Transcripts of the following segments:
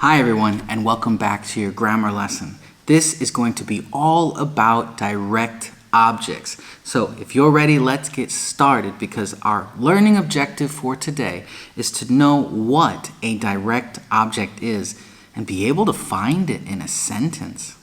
Hi everyone, and welcome back to your grammar lesson. This is going to be all about direct objects. So if you're ready, let's get started because our learning objective for today is to know what a direct object is and be able to find it in a sentence.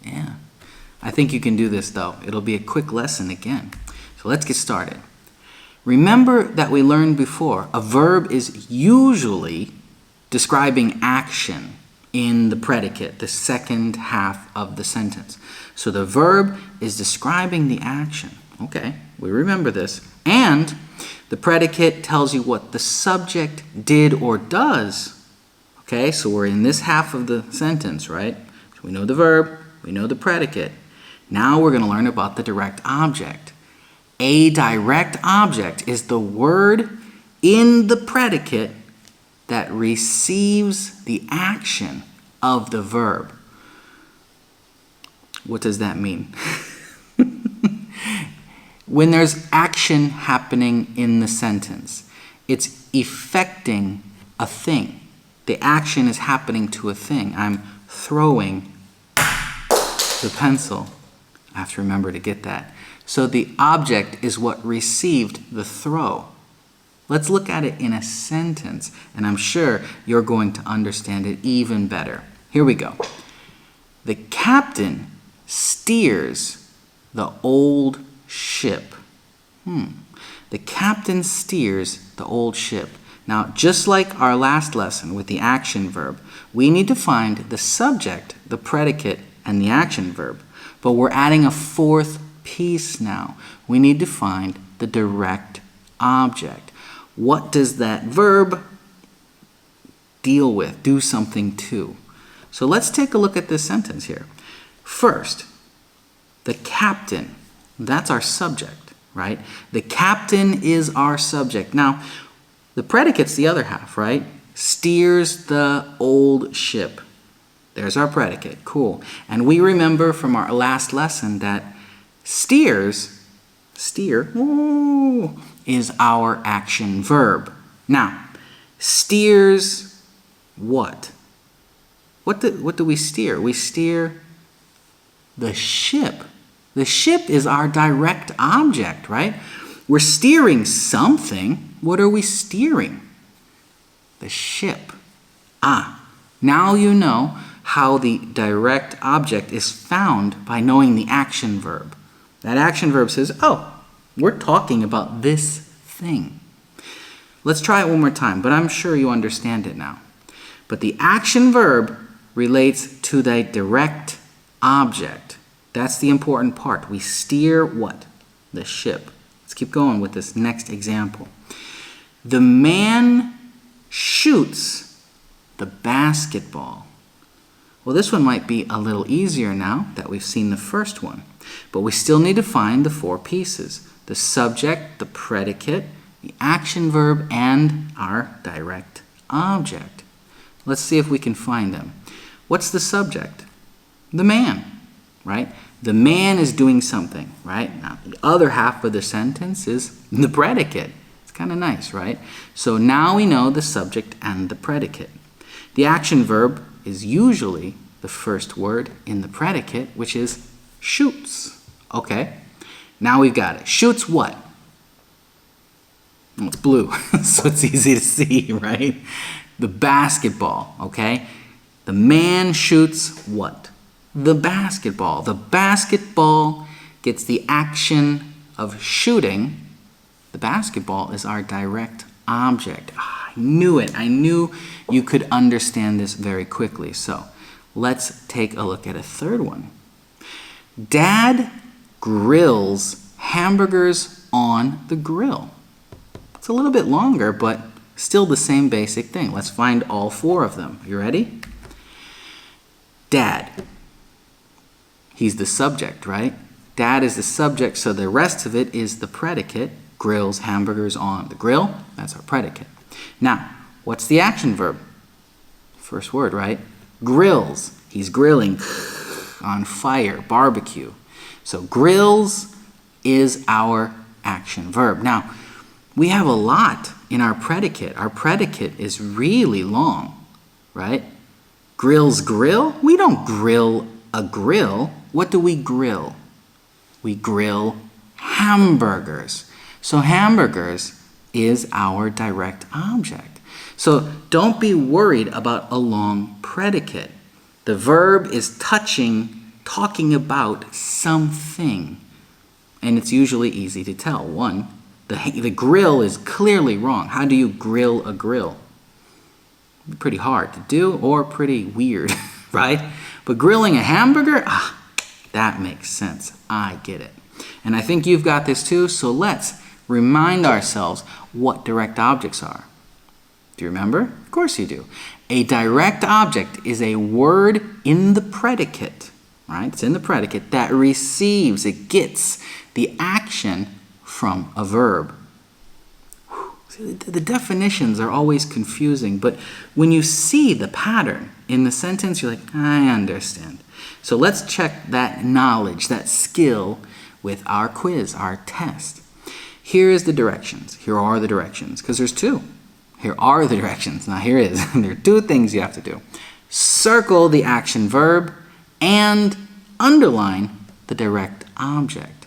Yeah, I think you can do this though. It'll be a quick lesson again. So let's get started. Remember that we learned before, a verb is usually describing action in the predicate, the second half of the sentence. So the verb is describing the action. Okay, we remember this. And the predicate tells you what the subject did or does. Okay, so we're in this half of the sentence, right? So we know the verb, we know the predicate. Now we're going to learn about the direct object. A direct object is the word in the predicate that receives the action of the verb. What does that mean? When there's action happening in the sentence, it's effecting a thing. The action is happening to a thing. I'm throwing the pencil. I have to remember to get that. So the object is what received the throw. Let's look at it in a sentence, and I'm sure you're going to understand it even better. Here we go. The captain steers the old ship. The captain steers the old ship. Now, just like our last lesson with the action verb, we need to find the subject, the predicate, and the action verb. But we're adding a fourth piece now. We need to find the direct object. What does that verb deal with, do something to? So let's take a look at this sentence here. First, the captain, that's our subject, right? The captain is our subject. Now, the predicate's the other half, right? Steers the old ship. There's our predicate, cool. And we remember from our last lesson that steer, is our action verb. Now, steers what? What do we steer? We steer the ship. The ship is our direct object, right? We're steering something. What are we steering? The ship. Now you know how the direct object is found by knowing the action verb. That action verb says, oh, we're talking about this thing. Let's try it one more time, but I'm sure you understand it now. But the action verb relates to the direct object. That's the important part. We steer what? The ship. Let's keep going with this next example. The man shoots the basketball. Well, this one might be a little easier now that we've seen the first one. But we still need to find the four pieces. The subject, the predicate, the action verb, and our direct object. Let's see if we can find them. What's the subject? The man, right? The man is doing something, right? Now, the other half of the sentence is the predicate. It's kind of nice, right? So now we know the subject and the predicate. The action verb is usually the first word in the predicate, which is shoots. Okay, now we've got it. Shoots what? Well, it's blue, so it's easy to see, right? The basketball, okay? The man shoots what? The basketball. The basketball gets the action of shooting. The basketball is our direct object. I knew it. I knew you could understand this very quickly. So let's take a look at a third one. Dad grills hamburgers on the grill. It's a little bit longer, but still the same basic thing. Let's find all four of them. You ready? Dad. He's the subject, right? Dad is the subject, so the rest of it is the predicate. Grills hamburgers on the grill. That's our predicate. Now, what's the action verb? First word, right? Grills. He's grilling on fire, barbecue. So grills is our action verb. Now, we have a lot in our predicate. Our predicate is really long, right? Grills grill? We don't grill a grill. What do we grill? We grill hamburgers. So hamburgers is our direct object. So don't be worried about a long predicate. The verb is talking about something. And it's usually easy to tell. One, the grill is clearly wrong. How do you grill a grill? Pretty hard to do or pretty weird, right? But grilling a hamburger, that makes sense. I get it. And I think you've got this too, so let's remind ourselves what direct objects are. Do you remember? Of course you do. A direct object is a word in the predicate, right? It's in the predicate that receives, it gets the action from a verb. See, the definitions are always confusing, but when you see the pattern in the sentence, you're like, I understand. So let's check that knowledge, that skill with our quiz, our test. Here is the directions. Here are the directions, because there's two. Here are the directions. Now here is. There are two things you have to do. Circle the action verb and underline the direct object.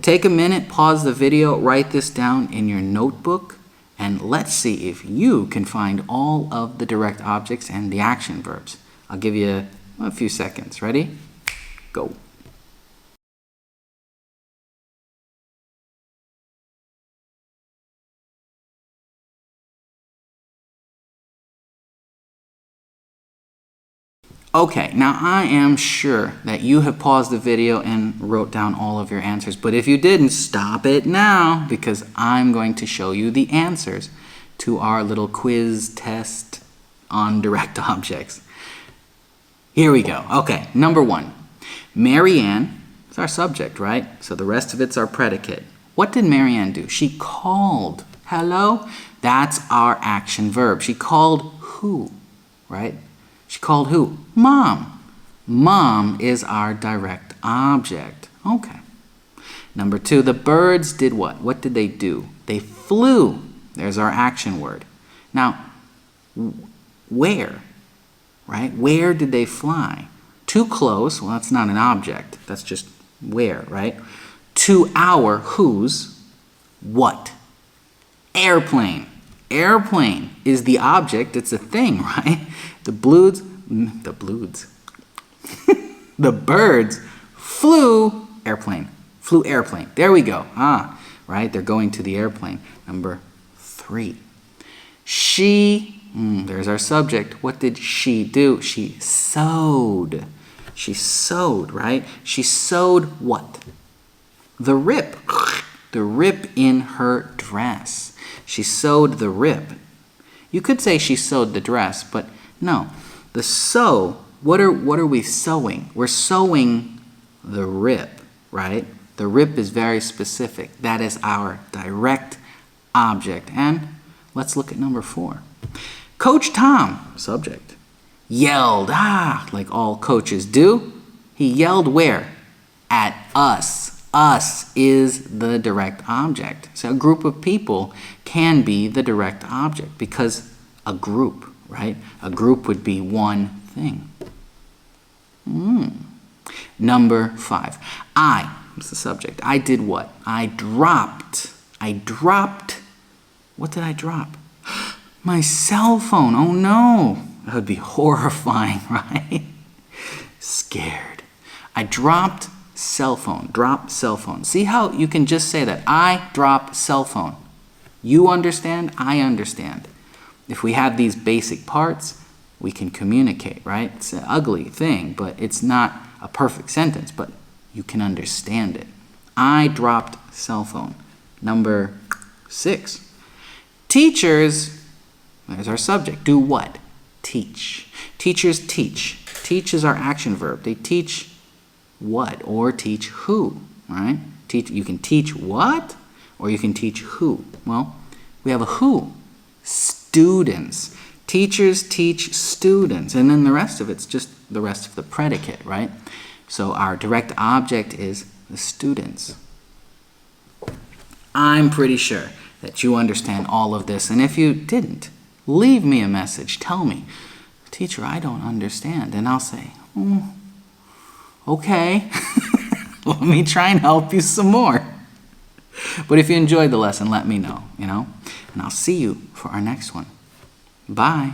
Take a minute, pause the video, write this down in your notebook, and let's see if you can find all of the direct objects and the action verbs. I'll give you a few seconds. Ready? Go. Okay, now I am sure that you have paused the video and wrote down all of your answers, but if you didn't, stop it now because I'm going to show you the answers to our little quiz test on direct objects. Here we go. Okay, number one. Marianne is our subject, right? So the rest of it's our predicate. What did Marianne do? She called. Hello? That's our action verb. She called who, right? She called who? Mom. Mom is our direct object. Okay. Number two, the birds did what? What did they do? They flew. There's our action word. Now, where? Right? Where did they fly? Too close. Well, that's not an object. That's just where, right? To our whose what? Airplane. Airplane is the object. It's a thing, right? The birds flew airplane. Flew airplane. There we go. Right? They're going to the airplane. Number three. She, there's our subject. What did she do? She sewed. She sewed, right? She sewed what? The rip. The rip in her dress. She sewed the rip. You could say she sewed the dress, but no. The sew, what are we sewing? We're sewing the rip, right? The rip is very specific. That is our direct object. And let's look at number four. Coach Tom, subject, yelled, like all coaches do. He yelled where? At us. Us is the direct object. So a group of people can be the direct object because a group, right? A group would be one thing. Number five. I was the subject. I did what? I dropped. What did I drop? My cell phone. Oh no. That would be horrifying, right? Scared. I dropped cell phone. Drop cell phone. See how you can just say that. I drop cell phone. You understand? I understand. If we have these basic parts, we can communicate, right? It's an ugly thing, but it's not a perfect sentence, but you can understand it. I dropped cell phone. Number six. Teachers, there's our subject, do what? Teach. Teachers teach. Teach is our action verb. They teach what or teach who, right? You can teach what or you can teach who. Well, we have a who. Students. Teachers teach students. And then the rest of it's just the rest of the predicate, right? So our direct object is the students. I'm pretty sure that you understand all of this. And if you didn't, leave me a message. Tell me teacher, I don't understand. And I'll say, okay, let me try and help you some more. But if you enjoyed the lesson, let me know, and I'll see you for our next one. Bye.